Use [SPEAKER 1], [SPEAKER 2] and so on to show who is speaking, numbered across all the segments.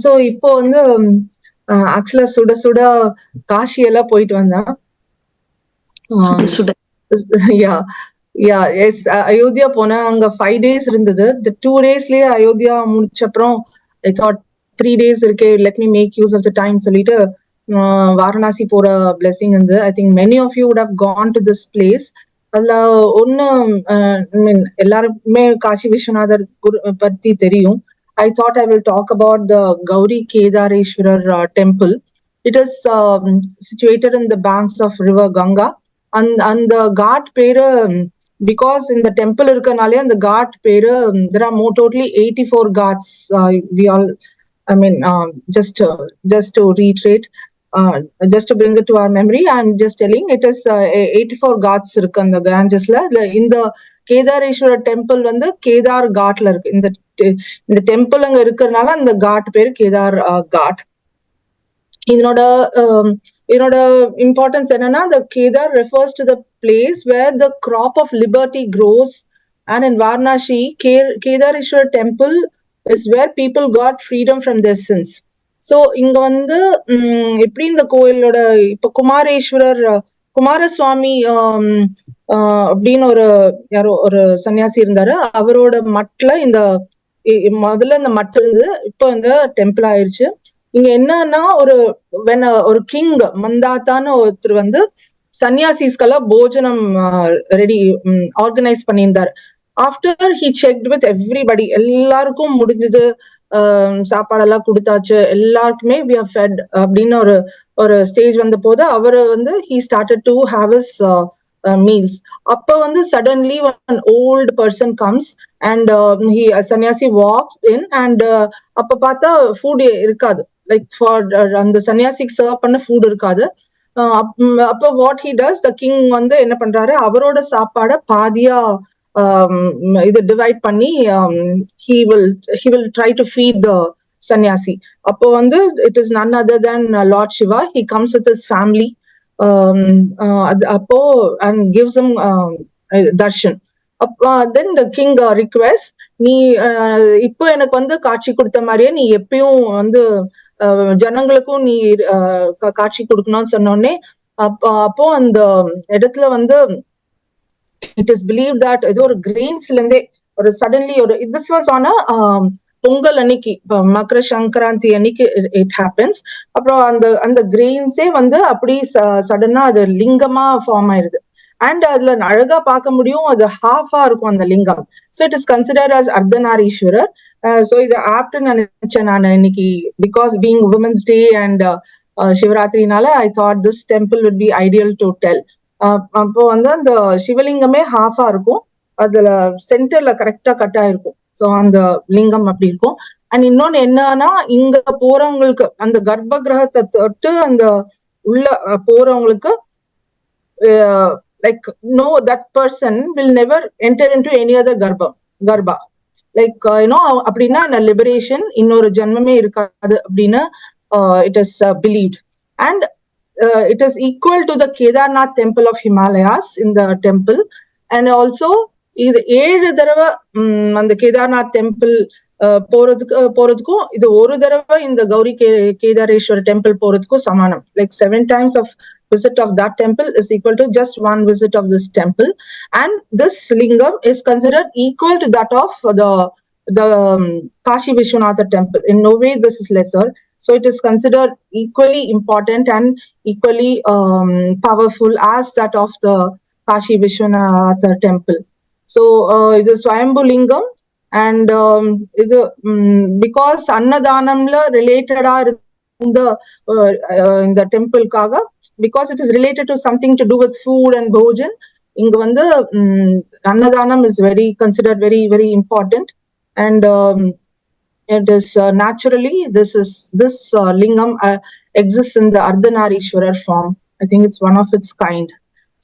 [SPEAKER 1] So இப்போ வந்து ஆக்சுவலா சுட சுட காஷி எல்லாம் போயிட்டு வந்தேன். யா யா எஸ் அயோத்தியா போனேன். அங்க 5 days இருந்தது. இந்த 2 daysலயே அயோத்தியா முடிச்ச அப்புறம் ஐ தாட் 3 days இருக்கே, let me make use of the time சொல்லிட்டு வாரணாசி போற பிளெஸிங் இருந்து. I think many of you would have gone to this place. அதுல ஒன்னு மீன் எல்லாருக்குமே காசி விஸ்வநாதர் பத்தி தெரியும். I thought I will talk about the Gauri Kedareshwarar temple. It is situated in the banks of river Ganga. And the ghat peru, because in the temple irukanaale and the ghat peru, there are more totally 84 ghats. We all, I mean, just to reiterate, just to bring it to our memory, I'm just telling it is 84 ghats irukku அந்த Gangesல. இந்த Kedareshwar temple வந்து கேதார் காட்ல இருக்கு. இந்த temple அங்க இருக்கிறதுனால அந்த God பேரு கேதார் காட். இதனோட இம்பார்ட்டன்ஸ் என்னன்னா, the Kedar refers to the place where the crop of liberty grows, and in Varanasi, Kedareshwar temple is where people got freedom from their sins. So இங்க வந்து எப்படி இந்த கோயிலோட இப்ப குமாரசுவாமி அப்படின்னு யாரோ ஒரு சன்னியாசி இருந்தாரு. அவரோட மட்ல முதல்ல இந்த மட்டு இருந்து இப்ப இந்த டெம்பிள் ஆயிருச்சு. இங்க என்னன்னா, ஒரு கிங் மந்தாத்தான்னு ஒருத்தர் வந்து சன்னியாசிஸ்கெல்லாம் போஜனம் ரெடி ஆர்கனைஸ் பண்ணியிருந்தாரு. After he checked with everybody, எல்லாருக்கும் முடிஞ்சது, சாப்பாடெல்லாம் கொடுத்தாச்சு, எல்லாருக்குமே வி ஆர் ஃபெட் அப்படின்னு ஒரு ஸ்டேஜ் வந்த போது அவரு வந்து he started to have his meals. அப்ப வந்து suddenly an old person comes and சன்னியாசி walks in and அப்ப பார்த்தா ஃபுட் இருக்காது. லைக் ஃபார் அந்த சன்னியாசிக்கு சர்வ் பண்ண ஃபுட் இருக்காது. அப்ப what he does, the king வந்து என்ன பண்றாரு, அவரோட சாப்பாட பாதியா இது டிவைட் பண்ணி he will try to feed the சன்னியாசி. அப்போ வந்து it is none other than Lord Shiva. He comes with his family அப்போ and gives him darshan. Then the king requests, நீ இப்போ எனக்கு வந்து காட்சி கொடுத்த மாதிரியே நீ எப்பயும் வந்து ஜனங்களுக்கும் நீ காட்சி கொடுக்கணும்னு சொன்னோடனே அப்போ அந்த இடத்துல வந்து it is believed that ஏதோ ஒரு கிரெயின்ஸ்ல இருந்தே ஒரு suddenly this was on a Pongal அன்னைக்கு, மகர சங்கராந்தி அன்னைக்கு இட் ஹேப்பன்ஸ். அப்புறம் அந்த கிரெயின்ஸே வந்து அப்படி சடனா அது லிங்கமா ஃபார்ம் ஆயிருது. அண்ட் அதுல அழகா பார்க்க முடியும், அது ஹாஃபா இருக்கும் அந்த lingam. So it is considered as Ardhanarishvara. So இது ஆப்ட் நினைச்சேன் நான் இன்னைக்கு, because being women's day and சிவராத்திரினால I thought this temple would be ideal to tell. அப்போ வந்து அந்த சிவலிங்கமே ஹாஃபா இருக்கும், அதுல சென்டர்ல கரெக்டா கட் ஆயிருக்கும். ஸோ அந்த லிங்கம் அப்படி இருக்கும். அண்ட் இன்னொன்னு என்னன்னா, இங்க போறவங்களுக்கு அந்த கர்ப்ப கிரகத்தை தொட்டு அந்த உள்ள போறவங்களுக்கு like no that person will never enter into any other garbha. Like you know அப்படின்னா லிபரேஷன், இன்னொரு ஜென்மமே இருக்காது அப்படின்னு it is believed. And it is equal to the Kedarnath temple of Himalayas in the temple. And also இது 7 தடவை அந்த Kedarnath temple போறதுக்கும் இது ஒரு தடவை இந்த கௌரி கேதாரேஸ்வர் டெம்பிள் போறதுக்கும் சமானம். Like 7 times of visit of that temple is equal to just 1 visit of this temple. And this lingam is considered equal to that of the Kashi Vishwanatha temple. In no way this is lesser. So it is considered equally important and equally powerful as that of the Kashi Vishwanatha temple. So it is Swayambhu Lingam, and because Annadanamla related in the temple kaga, because it is related to something to do with food and bhojan, inga vandu Annadanam is considered very very important. And it is naturally this lingam exists in the Ardhanarishwarar form. I think it's one of its kind.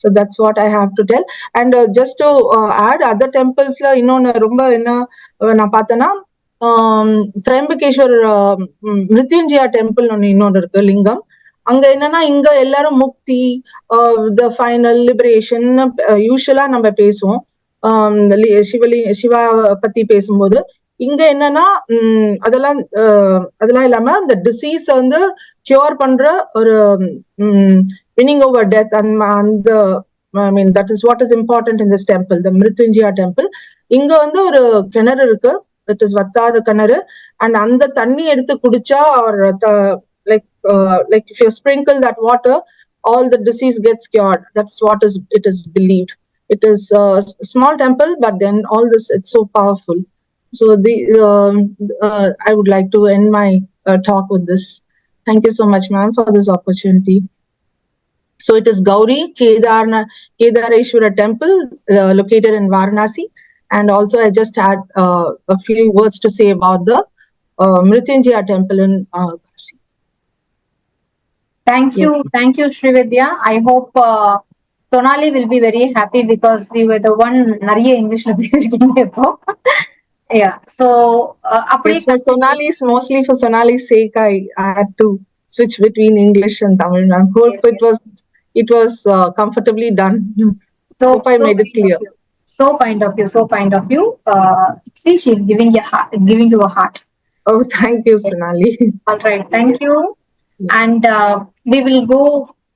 [SPEAKER 1] So that's what I have to tell. And just to add, other temples la innona romba enna na pathana Triambakeshwar Mrityunjaya temple onu innonu irukku lingam. அங்க என்னன்னா, இங்க எல்லாரும் முக்தி, the final liberation யூசுவலா நம்ம பேசுவோம் சிவா பத்தி பேசும்போது. இங்க என்னன்னா அதெல்லாம் இல்லாம இந்த டிசீஸ் வந்து கியூர் பண்ற ஒரு winning over death and I mean that is what is important in this temple, the Mrityunjaya temple. இங்க வந்து ஒரு கிணறு இருக்கு, it is வத்தாத கிணறு, and அந்த தண்ணி எடுத்து குடிச்சா or like if you sprinkle that water, all the disease gets cured. That's what it is believed. It is a small temple, but then all this, it's so powerful. So I would like to end my talk with this. Thank you so much, ma'am, for this opportunity. So it is Gauri Kedareshwara temple located in Varanasi. And also I just had a few words to say about the Mrityunjaya temple in Kasi.
[SPEAKER 2] Thank you. Yes. Thank you, Srividya. I hope Sonali will be very happy because you were the one Nariya English yeah. So
[SPEAKER 1] yes, for Sonali's, mostly for Sonali's sake, I had to switch between English and Tamil. I hope yes, it was comfortably done. So hope I made it clear.
[SPEAKER 2] So kind of you. So kind of you. See, she's giving you a heart.
[SPEAKER 1] Oh, thank you, Sonali.
[SPEAKER 2] All right. Thank yes. you. And we will go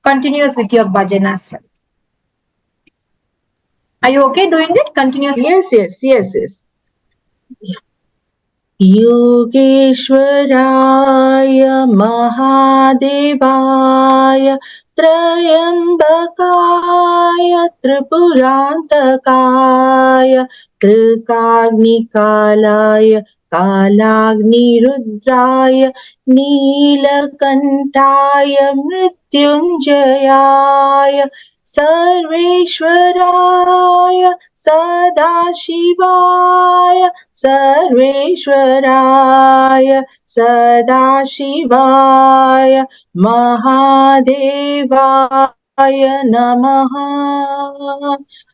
[SPEAKER 2] continuous with your bhajan as well. Are you okay doing it continuously?
[SPEAKER 1] Yes. Yogeshwaraya Mahadevaya Trayambakaya Tripurantakaya Trikagnikalaya Kalagnirudraya Neelakantaya Mrityunjayaya Sarveshwaraya Sadashivaya Sarveshwaraya Sadashivaya Mahadevaya Namaha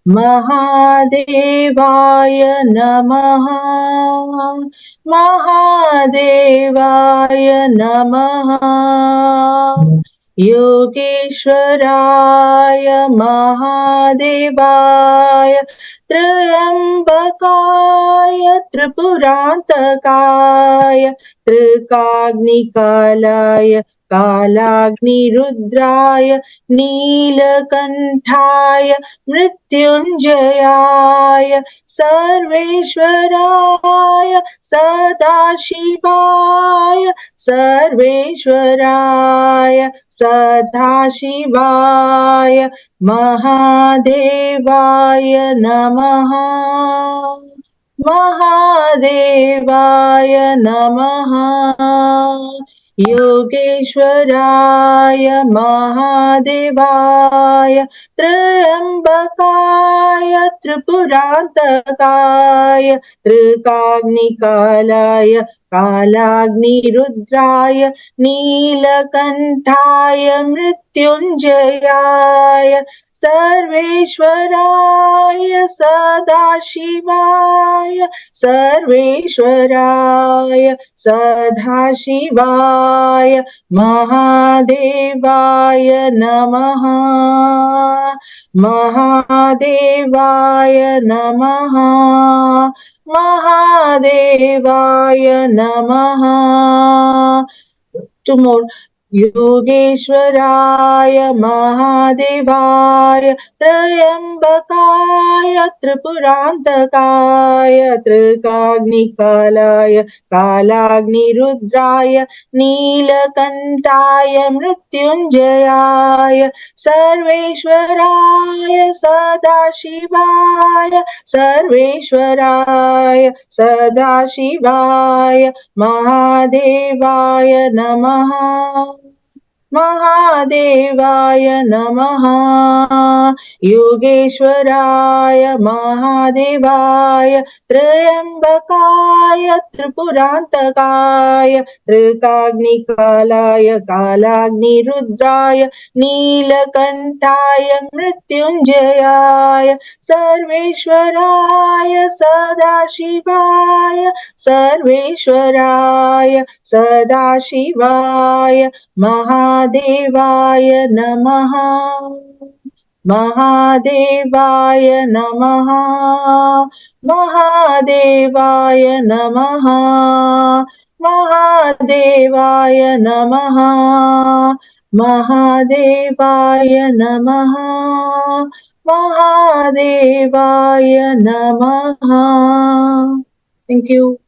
[SPEAKER 1] Mahadevaya Namaha Mahadevaya Namaha Yogeshwaraya Mahadevaya Trayambakaya Tripurantakaya Trikagnikalaya Kalagnirudraya Neelakantaya Mrityunjayaya Sarveshwaraya Sadashivaya Sarveshwaraya Sadashivaya Mahadevaya Namaha Mahadevaya Namaha Yogeshwaraya Mahadevaya Trayambakaya Tripurantakaya Trikagnikalaya Kalagnirudraya Neelakantaya Mrityunjayaya Sarveshwaraya Sadashivaya Sarveshwaraya Sadashivaya Mahadevaya Namaha Mahadevaya Namaha Mahadevaya Namaha. Two more. Yogeshwaraya Mahadevaya Trayambakaya Tripurantakaya Trikagnikalaya Kalagnirudraya Neelakantaya Mrityunjayaya Sarveshwaraya Sadashivaya Sarveshwaraya Sadashivaya Mahadevaya Namaha Mahadevaya Namaha Yogeshwaraya Mahadevaya Trayambakaya Tripurantakaya Trikagnikalaya Kalagnirudraya Neelakantaya Mrityunjayaya Sarveshwaraya Sadashivaya Sarveshwaraya Sadashivaya Mahadevaya Namaha महादेवाय नमः महादेवाय नमः महादेवाय नमः महादेवाय नमः महादेवाय नमः. Thank you.